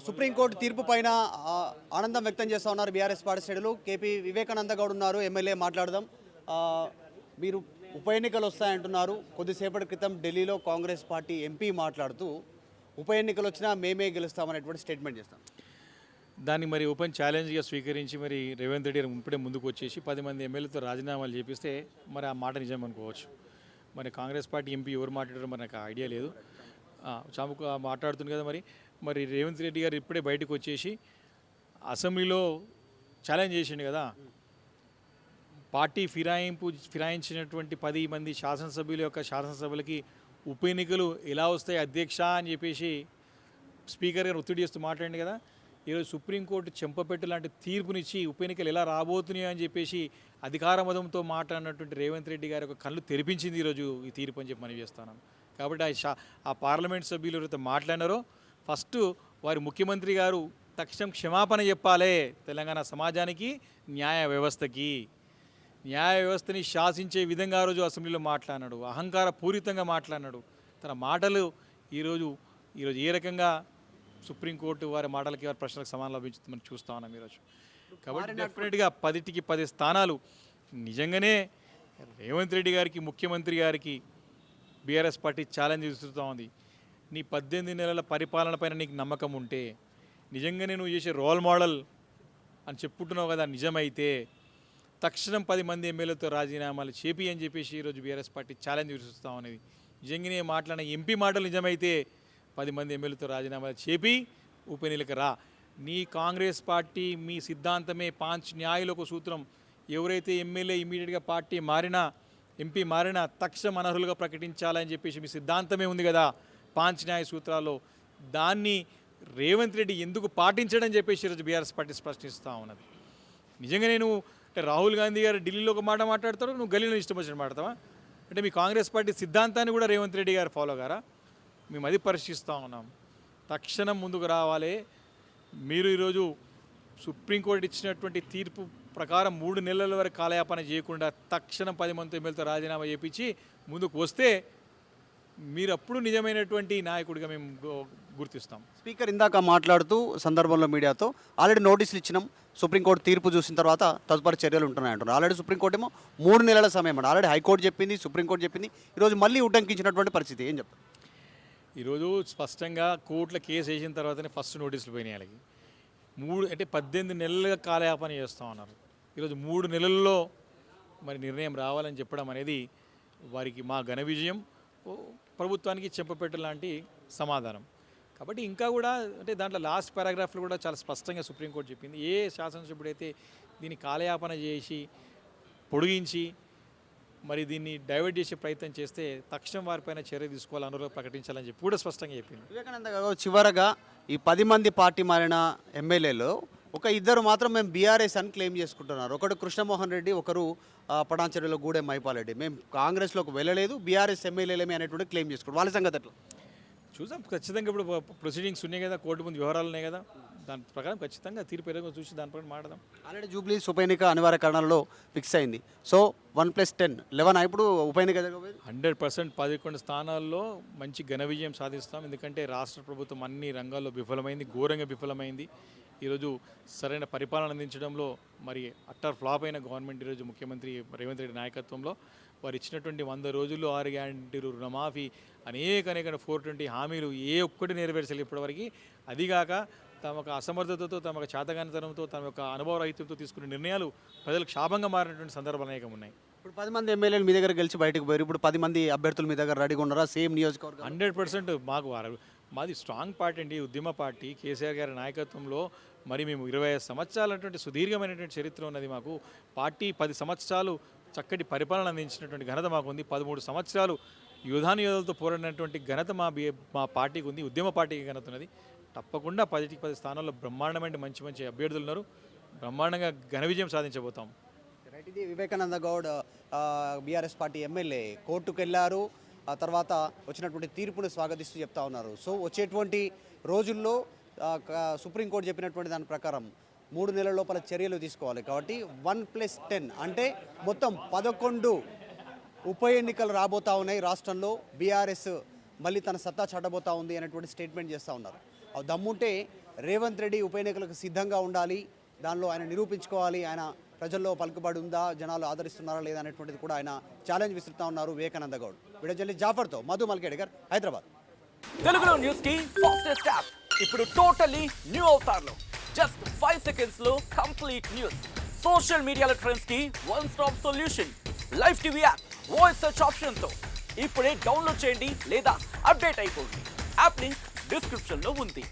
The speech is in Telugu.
సుప్రీంకోర్టు తీర్పు పైన ఆనందం వ్యక్తం చేస్తూ ఉన్నారు బీఆర్ఎస్ పార్టీ శ్రేణులు. కేపీ వివేకానంద గౌడ్ ఉన్నారు, ఎమ్మెల్యే. మాట్లాడదాం. మీరు ఉప ఎన్నికలు వస్తాయంటున్నారు. కొద్దిసేపటి క్రితం ఢిల్లీలో కాంగ్రెస్ పార్టీ ఎంపీ మాట్లాడుతూ ఉప ఎన్నికలు వచ్చినా మేమే గెలుస్తామనేటువంటి స్టేట్మెంట్ చేస్తాం. దాన్ని మరి ఓపెన్ ఛాలెంజ్గా స్వీకరించి మరి రేవంత్ రెడ్డి గారు ఇప్పుడే ముందుకు వచ్చేసి 10 మంది ఎమ్మెల్యేతో రాజీనామాలు చేపిస్తే మరి ఆ మాట నిజం అనుకోవచ్చు. మరి కాంగ్రెస్ పార్టీ ఎంపీ ఎవరు మాట్లాడారో మరి నాకు ఐడియా లేదు. చాముకు మాట్లాడుతుంది కదా. మరి రేవంత్ రెడ్డి గారు ఇప్పుడే బయటకు వచ్చేసి అసెంబ్లీలో ఛాలెంజ్ చేసిండు కదా. పార్టీ ఫిరాయించినటువంటి 10 మంది శాసనసభ్యుల యొక్క శాసనసభలకి ఉప ఎన్నికలు ఎలా వస్తాయి అధ్యక్ష అని చెప్పేసి స్పీకర్ గారు ఒత్తిడి చేస్తూ మాట్లాడింది కదా. ఈరోజు సుప్రీంకోర్టు చెంపపెట్టు లాంటి తీర్పునిచ్చి ఉప ఎన్నికలు ఎలా రాబోతున్నాయో అని చెప్పేసి అధికార మదంతో మాట్లాడినటువంటి రేవంత్ రెడ్డి గారి యొక్క కళ్ళు తెరిపించింది ఈరోజు ఈ తీర్పు అని చెప్పి మనం చేస్తున్నాం. కాబట్టి ఆ పార్లమెంట్ సభ్యులు ఎవరైతే మాట్లాడినారో ఫస్ట్ వారి ముఖ్యమంత్రి గారు తక్షణం క్షమాపణ చెప్పాలి. తెలంగాణ సమాజానికి, న్యాయ వ్యవస్థని శాసించే విధంగా ఆ రోజు అసెంబ్లీలో మాట్లాడినాడు. అహంకార పూరితంగా మాట్లాడినాడు. తన మాటలు ఈరోజు ఏ రకంగా సుప్రీంకోర్టు వారి మాటలకి వారి ప్రశ్నలకు సమానం లభించుతుందని చూస్తూ ఉన్నాం ఈరోజు. కాబట్టి డెఫినెట్గా 10కి 10 స్థానాలు నిజంగానే రేవంత్ రెడ్డి గారికి, ముఖ్యమంత్రి గారికి బీఆర్ఎస్ పార్టీ ఛాలెంజ్ విసురుతూ ఉంది. నీ 18 నెలల పరిపాలన పైన నీకు నమ్మకం ఉంటే, నిజంగానే నువ్వు చేసే రోల్ మోడల్ అని చెప్పుకుంటున్నావు కదా, నిజమైతే తక్షణం 10 మంది ఎమ్మెల్యేతో రాజీనామాలు చేపి అని చెప్పేసి ఈరోజు బీఆర్ఎస్ పార్టీ ఛాలెంజ్ విసురుస్తూ ఉన్నది. నిజంగానే మాట్లాడిన ఎంపీ మాటలు నిజమైతే 10 మంది ఎమ్మెల్యేతో రాజీనామాలు చేపి ఉప ఎన్నికలకు రా. నీ కాంగ్రెస్ పార్టీ మీ సిద్ధాంతమే 5 న్యాయుల ఒక సూత్రం. ఎవరైతే ఎమ్మెల్యే ఇమీడియట్గా పార్టీ మారినా, ఎంపీ మారినా తక్షణం అనర్హులుగా ప్రకటించాలని చెప్పేసి మీ సిద్ధాంతమే ఉంది కదా 5 న్యాయ సూత్రాల్లో. దాన్ని రేవంత్ రెడ్డి ఎందుకు పాటించడని చెప్పేసి ఈరోజు బీఆర్ఎస్ పార్టీ స్పష్టిస్తూ ఉన్నది. నిజంగా నేను అంటే రాహుల్ గాంధీ గారు ఢిల్లీలో ఒక మాట మాట్లాడతాడు, నువ్వు గల్లీలో ఇష్టం వచ్చిన మాట్లాడతావా? అంటే మీ కాంగ్రెస్ పార్టీ సిద్ధాంతాన్ని కూడా రేవంత్ రెడ్డి గారు ఫాలో గారా? మేము అది పరిశీలిస్తూ ఉన్నాం. తక్షణం ముందుకు రావాలి. మీరు ఈరోజు సుప్రీంకోర్టు ఇచ్చినటువంటి తీర్పు ప్రకారం 3 నెలల వరకు కాలయాపన చేయకుండా తక్షణం 10 మంది ఎమ్మెల్యేతో రాజీనామా చేయించి ముందుకు వస్తే మీరు అప్పుడు నిజమైనటువంటి నాయకుడిగా మేము గుర్తిస్తాం. స్పీకర్ ఇందాక మాట్లాడుతూ సందర్భంలో మీడియాతో ఆల్రెడీ నోటీసులు ఇచ్చినాం, సుప్రీంకోర్టు తీర్పు చూసిన తర్వాత తదుపరి చర్యలు ఉంటున్నాయంటున్నారు. ఆల్రెడీ సుప్రీంకోర్టు ఏమో 3 నెలల సమయం అండి. ఆల్రెడీ హైకోర్టు చెప్పింది, సుప్రీంకోర్టు చెప్పింది. ఈరోజు మళ్ళీ ఉటంకించినటువంటి పరిస్థితి ఏం చెప్తారు? ఈరోజు స్పష్టంగా కోర్టులో కేసు వేసిన తర్వాతనే ఫస్ట్ నోటీసులు పోయినాయి. వాళ్ళకి 18 నెలలుగా కాలయాపన చేస్తూ ఉన్నారు. ఈరోజు 3 నెలల్లో మరి నిర్ణయం రావాలని చెప్పడం అనేది వారికి మా ఘన విజయం, ప్రభుత్వానికి చెంపపెట్టు లాంటి సమాధానం. కాబట్టి ఇంకా కూడా అంటే దాంట్లో లాస్ట్ పారాగ్రాఫ్లో కూడా చాలా స్పష్టంగా సుప్రీంకోర్టు చెప్పింది, ఏ శాసనసభ్యుడైతే దీన్ని కాలయాపన చేసి పొడిగించి మరి దీన్ని డైవర్ట్ చేసే ప్రయత్నం చేస్తే తక్షణం వారిపైన చర్య తీసుకోవాలి, అనర్హులుగా ప్రకటించాలని చెప్పి కూడా స్పష్టంగా చెప్పింది. వివేకానంద గారు చివరగా ఈ 10 మంది పార్టీ మారిన ఎమ్మెల్యేలు ఒక 2 మాత్రం మేము బీఆర్ఎస్ అని క్లెయిమ్ చేసుకుంటున్నారు. ఒకడు కృష్ణమోహన్ రెడ్డి, ఒకరు పటాన్చెరువులో గూడెం మైపాలరెడ్డి. మేము కాంగ్రెస్లోకి వెళ్ళలేదు, బీఆర్ఎస్ ఎమ్మెల్యేలేమే అనేటువంటి క్లెయిమ్ చేసుకుంటాం. వాళ్ళ సంగతి ఎట్లా చూసాం? ఖచ్చితంగా ఇప్పుడు ప్రొసీడింగ్స్ ఉన్నాయి కదా, కోర్టు ముందు వ్యవహారాలు ఉన్నాయి కదా, దాని ప్రకారం ఖచ్చితంగా తీర్పు ఎలాగో చూసి దాని ప్రకారం మాట్లాడదాం. ఆల్రెడీ జూబ్లీ ఉప ఎన్నిక అనివార్య కారణాల్లో ఫిక్స్ అయింది. సో 1+10 11 ఇప్పుడు ఉప ఎన్నిక 100% 11 స్థానాల్లో మంచి ఘన విజయం సాధిస్తాం. ఎందుకంటే రాష్ట్ర ప్రభుత్వం అన్ని రంగాల్లో విఫలమైంది, ఘోరంగా విఫలమైంది. ఈరోజు సరైన పరిపాలన అందించడంలో మరి అట్టర్ ఫ్లాప్ అయిన గవర్నమెంట్ ఈరోజు ముఖ్యమంత్రి రేవంత్ రెడ్డి నాయకత్వంలో వారు ఇచ్చినటువంటి 100 రోజుల్లో 6 గ్యారంటీలు, రుణమాఫీ, అనేక 420 హామీలు ఏ ఒక్కటి నెరవేర్చలేదు ఇప్పటివరకు. అదిగాక తమ అసమర్థతతో, తమ చేతగానితనంతో, తమ యొక్క అనుభవరహితంతో తీసుకునే నిర్ణయాలు ప్రజలకు శాపంగా మారినటువంటి సందర్భాలు అనేకం ఉన్నాయి. ఇప్పుడు 10 మంది ఎమ్మెల్యేలు మీ దగ్గర గెలిచి బయటకు పోయారు. ఇప్పుడు 10 మంది అభ్యర్థులు మీ దగ్గర రెడీగా ఉన్నారా? సేమ్ నియోజకవర్గం 100% మాది స్ట్రాంగ్ పార్టీ అండి, ఉద్యమ పార్టీ. కేసీఆర్ గారి నాయకత్వంలో మరి మేము 25 సంవత్సరాలటువంటి సుదీర్ఘమైనటువంటి చరిత్ర ఉన్నది మాకు. పార్టీ 10 సంవత్సరాలు చక్కటి పరిపాలన అందించినటువంటి ఘనత మాకు ఉంది. 13 సంవత్సరాలు యోధానుయోధులతో పోరాడినటువంటి ఘనత మా పార్టీకి ఉంది, ఉద్యమ పార్టీకి ఘనత ఉన్నది. తప్పకుండా 10కి 10 స్థానాల్లో బ్రహ్మాండమైన మంచి అభ్యర్థులు ఉన్నారు. బ్రహ్మాండంగా ఘన విజయం సాధించబోతాం. రైట్, ఇది Vivekananda Goud BRS party MLA. కోర్టుకు వెళ్ళారు, ఆ తర్వాత వచ్చినటువంటి తీర్పును స్వాగతిస్తూ చెప్తా ఉన్నారు. సో వచ్చేటువంటి రోజుల్లో సుప్రీంకోర్టు చెప్పినటువంటి దాని ప్రకారం 3 నెలల లోపల చర్యలు తీసుకోవాలి. కాబట్టి 1+10 అంటే మొత్తం 11 ఉప ఎన్నికలు రాబోతా ఉన్నాయి రాష్ట్రంలో, బీఆర్ఎస్ మళ్ళీ తన సత్తా చాటబోతా ఉంది అనేటువంటి స్టేట్మెంట్ చేస్తూ ఉన్నారు. ఆ దమ్ముంటే రేవంత్ రెడ్డి ఉప ఎన్నికలకు సిద్ధంగా ఉండాలి, దానిలో ఆయన నిరూపించుకోవాలి, ఆయన ప్రజల్లో పలుకుబడి ఉందా, జనాలు ఆదరిస్తున్నారా లేదా అనేటువంటిది కూడా ఆయన ఛాలెంజ్ విసురుతా ఉన్నారు వివేకానంద గౌడ్. విడజల్లి జాఫర్తో మధు మల్కేడ్కర్, హైదరాబాద్. తెలుగులో న్యూస్ కి ఫాస్టెస్ట్ యాప్ ఇప్పుడు టోటలీ న్యూ అవతార్లో జస్ట్ 5 seconds లో కంప్లీట్ న్యూస్. సోషల్ మీడియాలో ట్రెండ్స్ కి one stop solution. Live TV app voice search option తో ఇప్పుడే డౌన్లోడ్ చేయండి లేదా అప్డేట్ అయిపోండి. యాప్ లింక్ డిస్క్రిప్షన్ లో ఉంది.